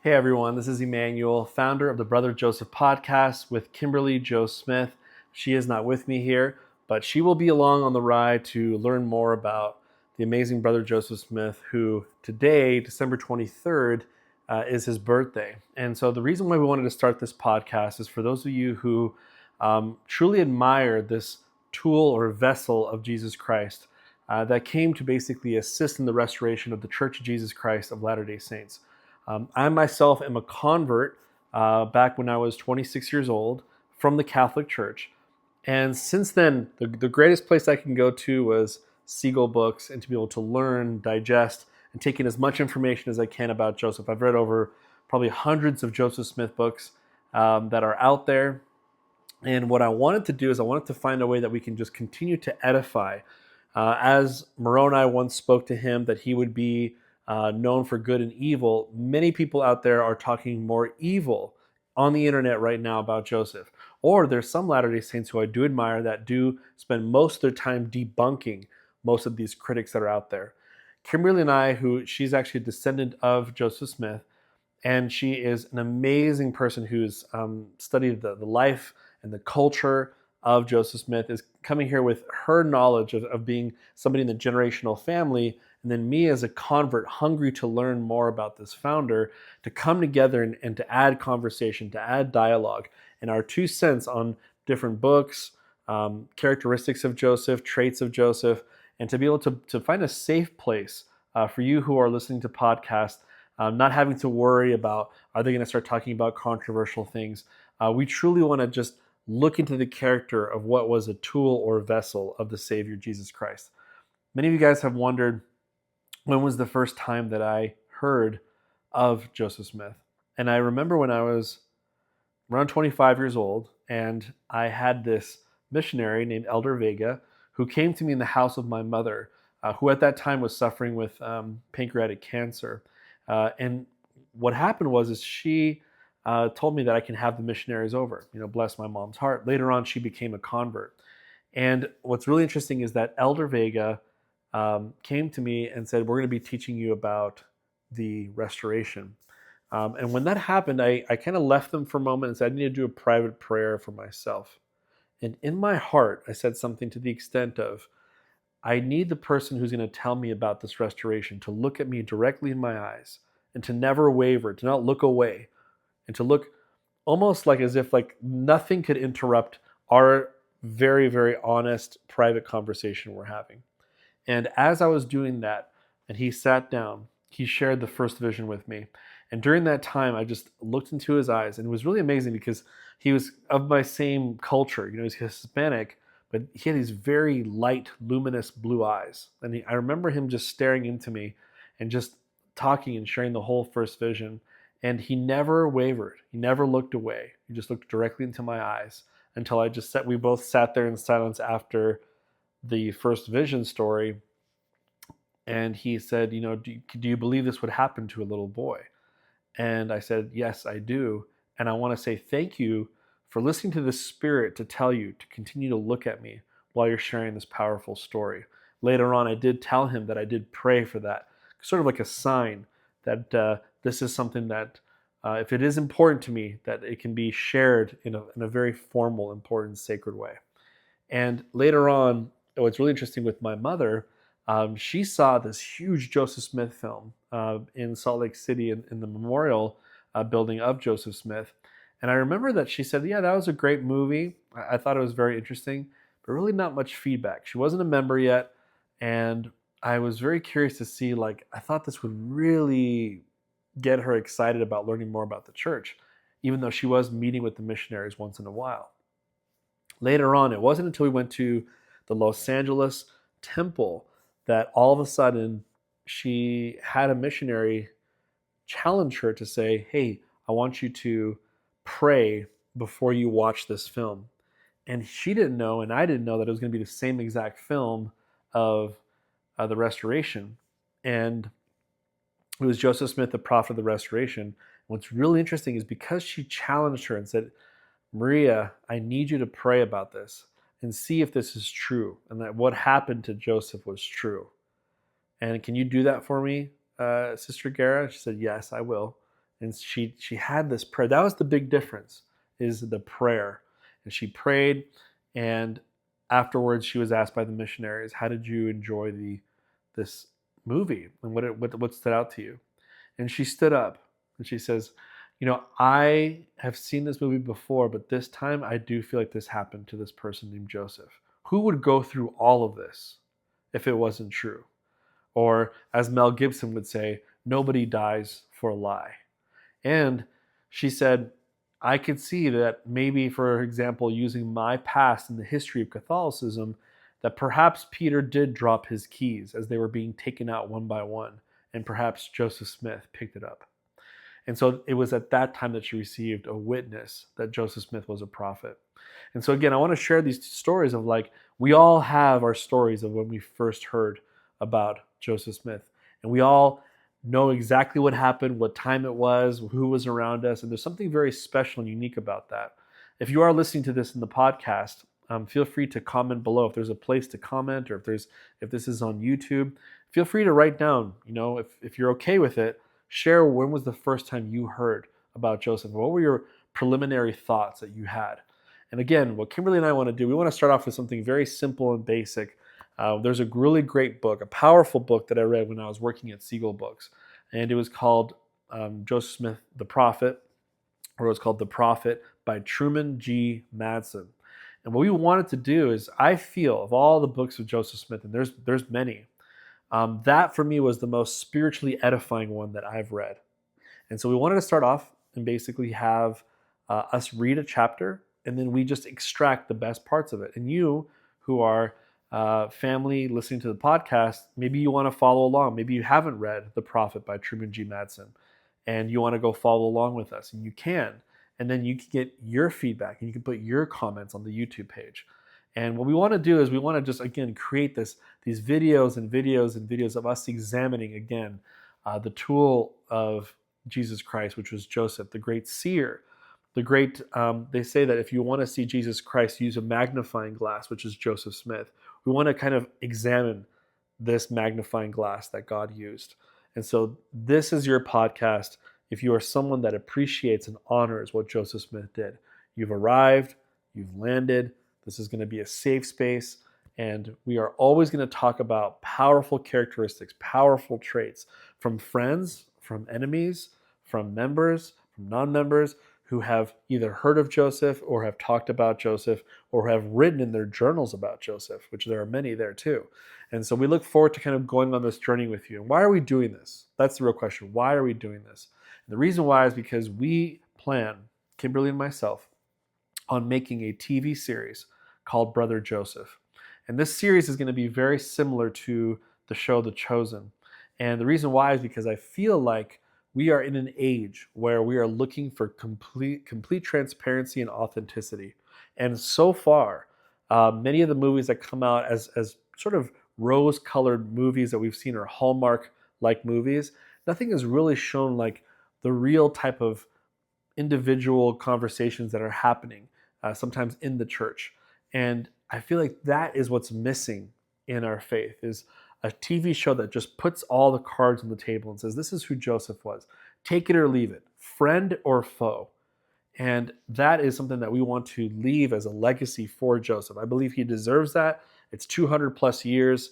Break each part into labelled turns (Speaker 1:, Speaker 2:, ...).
Speaker 1: Hey everyone, this is Emmanuel, founder of the Brother Joseph podcast with Kimberly Joe Smith. She is not with me here, but she will be along on the ride to learn more about the amazing Brother Joseph Smith, who today, December 23rd, is his birthday. And so the reason why we wanted to start this podcast is for those of you who truly admire this tool or vessel of Jesus Christ that came to basically assist in the restoration of the Church of Jesus Christ of Latter-day Saints. I myself am a convert back when I was 26 years old from the Catholic Church. And since then, the greatest place I can go to was Siegel Books and to be able to learn, digest, and take in as much information as I can about Joseph. I've read over probably hundreds of Joseph Smith books that are out there. And what I wanted to do is I wanted to find a way that we can just continue to edify. As Moroni once spoke to him that he would be known for good and evil, many people out there are talking more evil on the internet right now about Joseph. Or there's some Latter-day Saints who I do admire that do spend most of their time debunking most of these critics that are out there. Kimberly and I, who she's actually a descendant of Joseph Smith, and she is an amazing person who's studied the life and the culture of Joseph Smith, is coming here with her knowledge of being somebody in the generational family, and then me as a convert hungry to learn more about this founder, to come together and to add conversation, to add dialogue, and our 2 cents on different books, characteristics of Joseph, traits of Joseph, and to be able to find a safe place for you who are listening to podcasts, not having to worry about, are they going to start talking about controversial things? We truly want to just look into the character of what was a tool or vessel of the Savior, Jesus Christ. Many of you guys have wondered, when was the first time that I heard of Joseph Smith? And I remember when I was around 25 years old, and I had this missionary named Elder Vega who came to me in the house of my mother, who at that time was suffering with pancreatic cancer. And what happened was is she told me that I can have the missionaries over. Bless my mom's heart. Later on, she became a convert. And what's really interesting is that Elder Vega came to me and said, "We're going to be teaching you about the restoration." And when that happened, I kind of left them for a moment and said, "I need to do a private prayer for myself." And in my heart, I said something to the extent of, I need the person who's going to tell me about this restoration to look at me directly in my eyes and to never waver, to not look away, and to look almost like as if like nothing could interrupt our very, very honest private conversation we're having. And as I was doing that, and he sat down, he shared the first vision with me. And during that time, I just looked into his eyes, and it was really amazing because he was of my same culture. He's Hispanic, but he had these very light, luminous blue eyes. And I remember him just staring into me and just talking and sharing the whole first vision. And he never wavered. He never looked away. He just looked directly into my eyes until we both sat there in silence after the first vision story. And he said, do you believe this would happen to a little boy? And I said, yes, I do. And I want to say thank you for listening to the Spirit to tell you to continue to look at me while you're sharing this powerful story. Later on, I did tell him that I did pray for that, sort of like a sign that this is something that, if it is important to me, that it can be shared in a very formal, important, sacred way. And later on, what's really interesting with my mother, she saw this huge Joseph Smith film in Salt Lake City in the memorial building of Joseph Smith. And I remember that she said, yeah, that was a great movie. I thought it was very interesting, but really not much feedback. She wasn't a member yet. And I was very curious to see, I thought this would really get her excited about learning more about the church, even though she was meeting with the missionaries once in a while. Later on, it wasn't until we went to the Los Angeles temple that all of a sudden she had a missionary challenge her to say, hey, I want you to pray before you watch this film. And she didn't know, and I didn't know, that it was going to be the same exact film of the restoration. And it was Joseph Smith, the prophet of the restoration. What's really interesting is because she challenged her and said, Maria, I need you to pray about this and see if this is true and that what happened to Joseph was true. And can you do that for me, Sister Gara? She said, yes, I will. And she had this prayer. That was the big difference, is the prayer. And she prayed, and afterwards she was asked by the missionaries, "How did you enjoy this movie, and what stood out to you?" And she stood up and she says, "I have seen this movie before, but this time I do feel like this happened to this person named Joseph. Who would go through all of this if it wasn't true?" Or, as Mel Gibson would say, nobody dies for a lie. And she said, "I could see that maybe, for example, using my past in the history of Catholicism, that perhaps Peter did drop his keys as they were being taken out one by one, and perhaps Joseph Smith picked it up." And so it was at that time that she received a witness that Joseph Smith was a prophet. And so again, I want to share these stories of, like, we all have our stories of when we first heard about Joseph Smith. And we all know exactly what happened, what time it was, who was around us. And there's something very special and unique about that. If you are listening to this in the podcast, feel free to comment below. If there's a place to comment, or if this is on YouTube, feel free to write down, if you're okay with it, share when was the first time you heard about Joseph. What were your preliminary thoughts that you had? And again, what Kimberly and I want to do, we want to start off with something very simple and basic. There's a really great book, a powerful book that I read when I was working at Siegel Books. And it was called Joseph Smith, the Prophet, or it was called The Prophet by Truman G. Madsen. And what we wanted to do is, I feel, of all the books of Joseph Smith, and there's many, that for me was the most spiritually edifying one that I've read. And so we wanted to start off and basically have us read a chapter, and then we just extract the best parts of it. And you, who are family listening to the podcast, maybe you want to follow along. Maybe you haven't read The Prophet by Truman G. Madsen, and you want to go follow along with us, and you can. And then you can get your feedback, and you can put your comments on the YouTube page. And what we want to do is, we want to just, again, create these videos and videos and videos of us examining, again, the tool of Jesus Christ, which was Joseph, the great seer. They say that if you want to see Jesus Christ, use a magnifying glass, which is Joseph Smith. We want to kind of examine this magnifying glass that God used. And so this is your podcast if you are someone that appreciates and honors what Joseph Smith did. You've arrived, you've landed. This is going to be a safe space, and we are always going to talk about powerful characteristics, powerful traits from friends, from enemies, from members, from non-members, who have either heard of Joseph or have talked about Joseph or have written in their journals about Joseph, which there are many there too. And so we look forward to kind of going on this journey with you. And why are we doing this? That's the real question. Why are we doing this? And the reason why is because we plan, Kimberly and myself, on making a TV series called Brother Joseph. And this series is going to be very similar to the show The Chosen. And the reason why is because I feel like we are in an age where we are looking for complete transparency and authenticity. And so far, many of the movies that come out as sort of rose-colored movies that we've seen are Hallmark-like movies. Nothing has really shown like the real type of individual conversations that are happening sometimes in the church. And I feel like that is what's missing in our faith, is a TV show that just puts all the cards on the table and says, this is who Joseph was. Take it or leave it, friend or foe. And that is something that we want to leave as a legacy for Joseph. I believe he deserves that. It's 200 plus years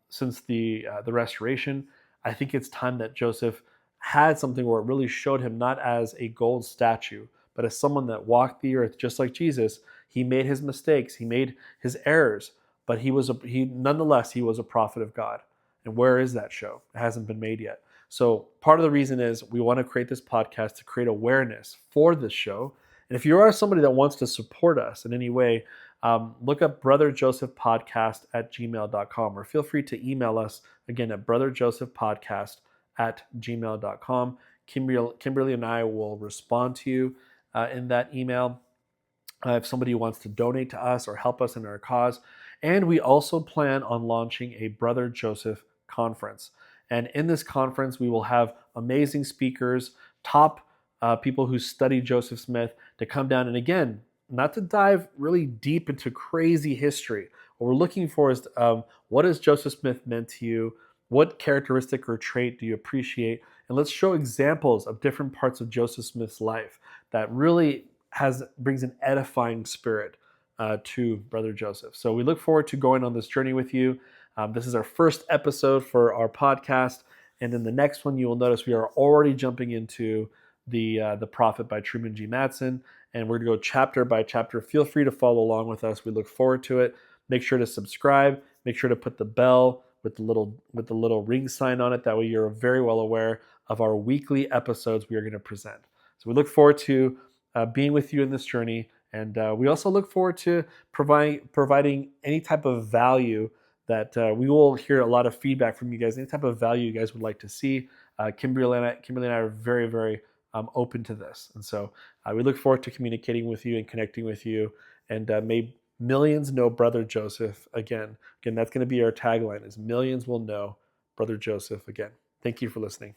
Speaker 1: since the restoration. I think it's time that Joseph had something where it really showed him not as a gold statue, but as someone that walked the earth just like Jesus. He made his mistakes, he made his errors, but nonetheless he was a prophet of God. And where is that show? It hasn't been made yet. So part of the reason is we want to create this podcast to create awareness for this show. And if you are somebody that wants to support us in any way, look up brotherjosephpodcast@gmail.com, or feel free to email us again at brotherjosephpodcast@gmail.com. Kimberly and I will respond to you in that email if somebody wants to donate to us or help us in our cause. And we also plan on launching a Brother Joseph conference. And in this conference, we will have amazing speakers, top people who study Joseph Smith, to come down. And again, not to dive really deep into crazy history. What we're looking for is what has Joseph Smith meant to you? What characteristic or trait do you appreciate? And let's show examples of different parts of Joseph Smith's life that really brings an edifying spirit to Brother Joseph. So we look forward to going on this journey with you. This is our first episode for our podcast, and in the next one, you will notice we are already jumping into the Prophet by Truman G. Madsen, and we're going to go chapter by chapter. Feel free to follow along with us. We look forward to it. Make sure to subscribe. Make sure to put the bell with the little ring sign on it. That way, you're very well aware of our weekly episodes we are going to present. So we look forward to being with you in this journey. And we also look forward to providing any type of value that we will hear a lot of feedback from you guys, any type of value you guys would like to see. Kimberly and I are very, very open to this. And so we look forward to communicating with you and connecting with you. And may millions know Brother Joseph again. Again, that's going to be our tagline, is millions will know Brother Joseph again. Thank you for listening.